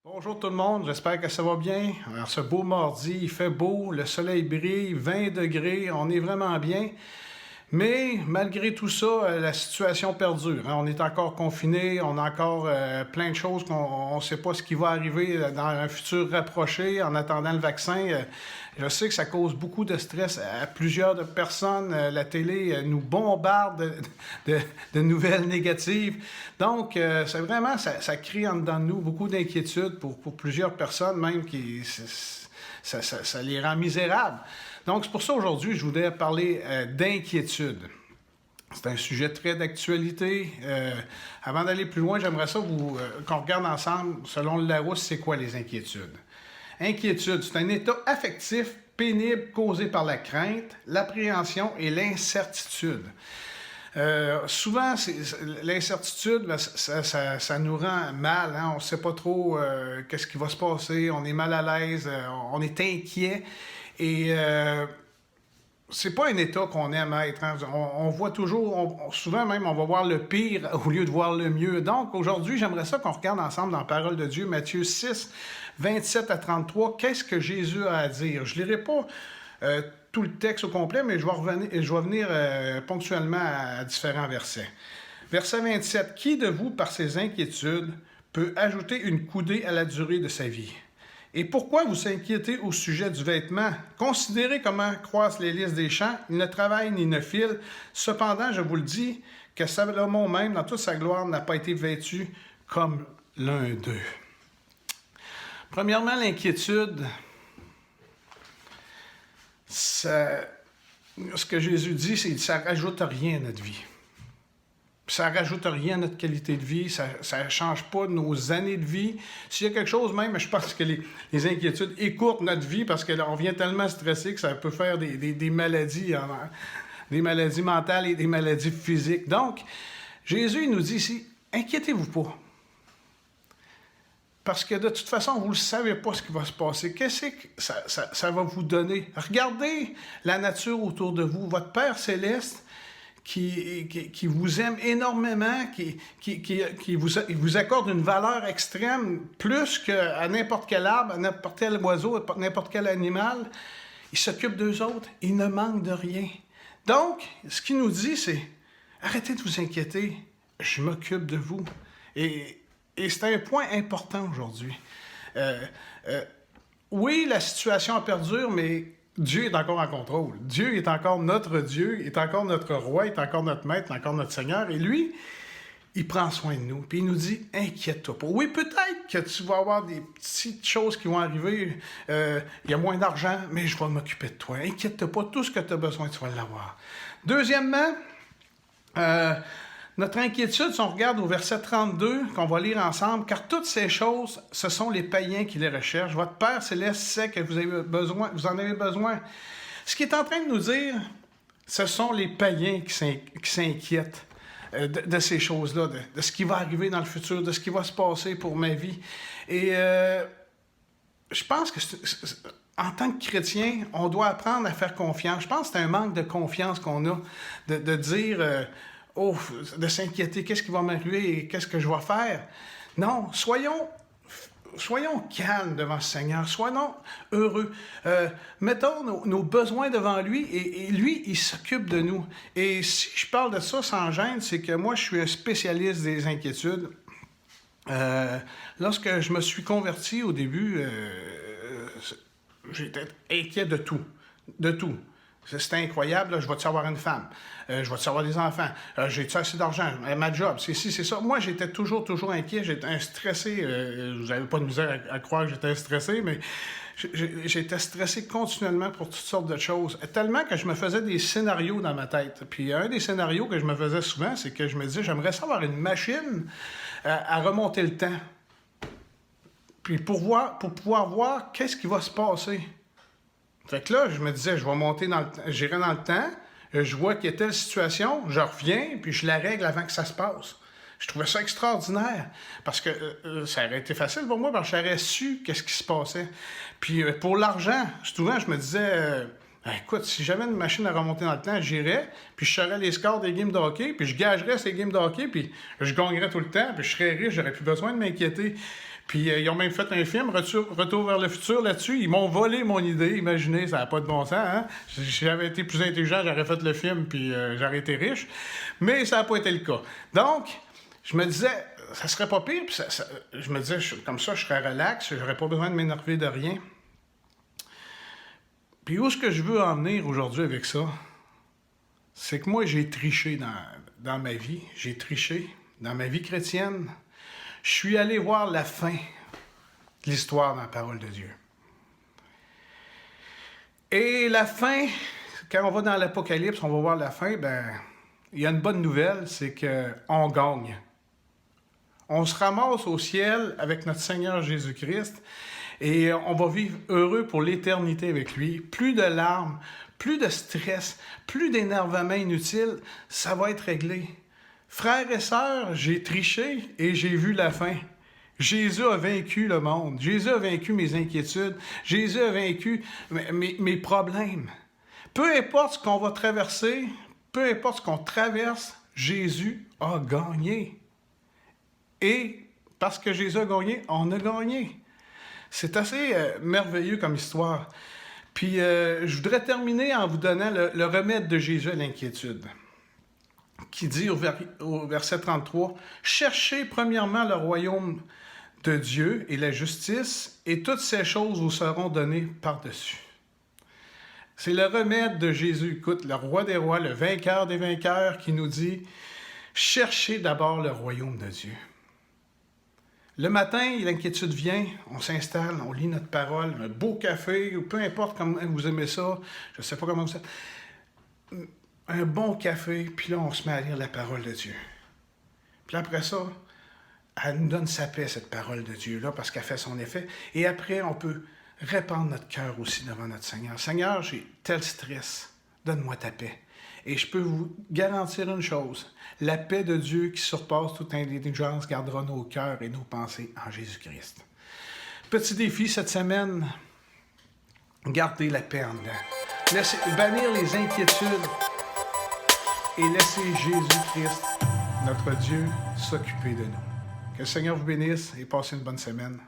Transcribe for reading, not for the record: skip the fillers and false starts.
Bonjour tout le monde, j'espère que ça va bien. Alors, ce beau mardi, il fait beau, le soleil brille, 20 degrés, on est vraiment bien. Mais malgré tout ça, la situation perdure. On est encore confinés, on a encore plein de choses qu'on ne sait pas ce qui va arriver dans un futur rapproché en attendant le vaccin. Je sais que ça cause beaucoup de stress à plusieurs de personnes. La télé nous bombarde de nouvelles négatives. Donc, c'est vraiment, ça crée en dedans de nous beaucoup d'inquiétudes pour plusieurs personnes, même qui ça les rend misérables. Donc, c'est pour ça aujourd'hui, je voudrais parler d'inquiétude. C'est un sujet très d'actualité. Avant d'aller plus loin, j'aimerais ça qu'on regarde ensemble, selon le Larousse, c'est quoi les inquiétudes? Inquiétude, c'est un état affectif pénible causé par la crainte, l'appréhension et l'incertitude. Souvent, l'incertitude, ben, ça nous rend mal. Hein? On ne sait pas trop qu'est-ce qui va se passer. On est mal à l'aise. On est inquiet. Et c'est pas un état qu'on aime être. Hein? On voit toujours, souvent même, on va voir le pire au lieu de voir le mieux. Donc, aujourd'hui, j'aimerais ça qu'on regarde ensemble dans la parole de Dieu, Matthieu 6, 27 à 33. Qu'est-ce que Jésus a à dire? Je ne lirai pas tout le texte au complet, mais je vais venir ponctuellement à différents versets. Verset 27. Qui de vous, par ses inquiétudes, peut ajouter une coudée à la durée de sa vie? Et pourquoi vous inquiétez au sujet du vêtement? Considérez comment croissent les lys des champs. Ils ne travaillent ni ne filent. Cependant, je vous le dis, que Salomon même, dans toute sa gloire, n'a pas été vêtu comme l'un d'eux. Premièrement, l'inquiétude, ce que Jésus dit, c'est que ça ne rajoute rien à notre vie. Ça ne rajoute rien à notre qualité de vie, ça ne change pas nos années de vie. S'il y a quelque chose même, je pense que les inquiétudes écourtent notre vie parce qu'on vient tellement stressé que ça peut faire des maladies, des maladies mentales et des maladies physiques. Donc, Jésus il nous dit ici, inquiétez-vous pas. Parce que de toute façon, vous ne savez pas ce qui va se passer. Qu'est-ce que ça va vous donner? Regardez la nature autour de vous. Votre Père céleste, qui vous aime énormément, qui vous accorde une valeur extrême, plus qu'à n'importe quel arbre, à n'importe quel oiseau, à n'importe quel animal. Il s'occupe d'eux autres, il ne manque de rien. Donc, ce qu'il nous dit, c'est, arrêtez de vous inquiéter, je m'occupe de vous. Et c'est un point important aujourd'hui. Oui, la situation perdure, mais Dieu est encore en contrôle. Dieu est encore notre Dieu, il est encore notre roi, il est encore notre maître, il est encore notre Seigneur. Et lui, il prend soin de nous. Puis il nous dit, inquiète-toi pas. Oui, peut-être que tu vas avoir des petites choses qui vont arriver. Il y a moins d'argent, mais je vais m'occuper de toi. Inquiète-toi pas, tout ce que tu as besoin, tu vas l'avoir. Deuxièmement, notre inquiétude, si on regarde au verset 32, qu'on va lire ensemble, car toutes ces choses, ce sont les païens qui les recherchent. Votre Père céleste sait que vous en avez besoin. Ce qu'il est en train de nous dire, ce sont les païens qui s'inquiètent de ces choses-là, de ce qui va arriver dans le futur, de ce qui va se passer pour ma vie. Et je pense que en tant que chrétien, on doit apprendre à faire confiance. Je pense que c'est un manque de confiance qu'on a, de dire... de s'inquiéter, qu'est-ce qui va m'arriver et qu'est-ce que je vais faire? Non, soyons calmes devant le Seigneur, soyons heureux. Mettons nos besoins devant lui et lui, il s'occupe de nous. Et si je parle de ça sans gêne, c'est que moi, je suis un spécialiste des inquiétudes. Lorsque je me suis converti au début, j'étais inquiet de tout. De tout. C'était incroyable, là, je vais-tu avoir une femme? Je vais-tu avoir des enfants? J'ai-tu assez d'argent? Ma job, c'est ci, c'est ça. Moi, j'étais toujours inquiet, j'étais stressé. Vous n'avez pas de misère à croire que j'étais stressé, mais j'étais stressé continuellement pour toutes sortes de choses. Tellement que je me faisais des scénarios dans ma tête. Puis un des scénarios que je me faisais souvent, c'est que je me disais, j'aimerais savoir une machine à remonter le temps. Puis pour pouvoir voir qu'est-ce qui va se passer. Fait que là, je me disais, je vais monter j'irai dans le temps, je vois qu'il y a telle situation, je reviens, puis je la règle avant que ça se passe. Je trouvais ça extraordinaire, parce que ça aurait été facile pour moi, parce que j'aurais su qu'est-ce qui se passait. Puis pour l'argent, souvent, je me disais, écoute, si j'avais une machine à remonter dans le temps, j'irais, puis je saurais les scores des games de hockey, puis je gagerais ces games de hockey, puis je gagnerais tout le temps, puis je serais riche, j'aurais plus besoin de m'inquiéter. Puis ils ont même fait un film, Retour vers le futur, là-dessus. Ils m'ont volé mon idée. Imaginez, ça n'a pas de bon sens. Hein? Si j'avais été plus intelligent, j'aurais fait le film, puis j'aurais été riche. Mais ça n'a pas été le cas. Donc, je me disais, ça serait pas pire. Puis je me disais, comme ça, je serais relax. J'aurais pas besoin de m'énerver de rien. Puis où est-ce que je veux en venir aujourd'hui avec ça? C'est que moi, j'ai triché dans ma vie. J'ai triché dans ma vie chrétienne. Je suis allé voir la fin de l'histoire dans la parole de Dieu. Et la fin, quand on va dans l'Apocalypse, on va voir la fin, il y a une bonne nouvelle, c'est qu'on gagne. On se ramasse au ciel avec notre Seigneur Jésus-Christ et on va vivre heureux pour l'éternité avec lui. Plus de larmes, plus de stress, plus d'énervement inutile, ça va être réglé. Frères et sœurs, j'ai triché et j'ai vu la fin. Jésus a vaincu le monde. Jésus a vaincu mes inquiétudes. Jésus a vaincu mes problèmes. Peu importe ce qu'on va traverser, peu importe ce qu'on traverse, Jésus a gagné. Et parce que Jésus a gagné, on a gagné. C'est assez merveilleux comme histoire. Puis je voudrais terminer en vous donnant le remède de Jésus à l'inquiétude, qui dit au verset 33, « Cherchez premièrement le royaume de Dieu et la justice, et toutes ces choses vous seront données par-dessus. » C'est le remède de Jésus. Écoute, le roi des rois, le vainqueur des vainqueurs, qui nous dit, « Cherchez d'abord le royaume de Dieu. » Le matin, l'inquiétude vient, on s'installe, on lit notre parole, un beau café, ou peu importe comment vous aimez ça, je ne sais pas comment vous êtes, un bon café, puis là, on se met à lire la parole de Dieu. Puis après ça, elle nous donne sa paix, cette parole de Dieu-là, parce qu'elle fait son effet. Et après, on peut répandre notre cœur aussi devant notre Seigneur. Seigneur, j'ai tel stress, donne-moi ta paix. Et je peux vous garantir une chose, la paix de Dieu qui surpasse toute intelligence gardera nos cœurs et nos pensées en Jésus-Christ. Petit défi cette semaine, gardez la paix en dedans. Bannir les inquiétudes et laisser Jésus-Christ, notre Dieu, s'occuper de nous. Que le Seigneur vous bénisse et passez une bonne semaine.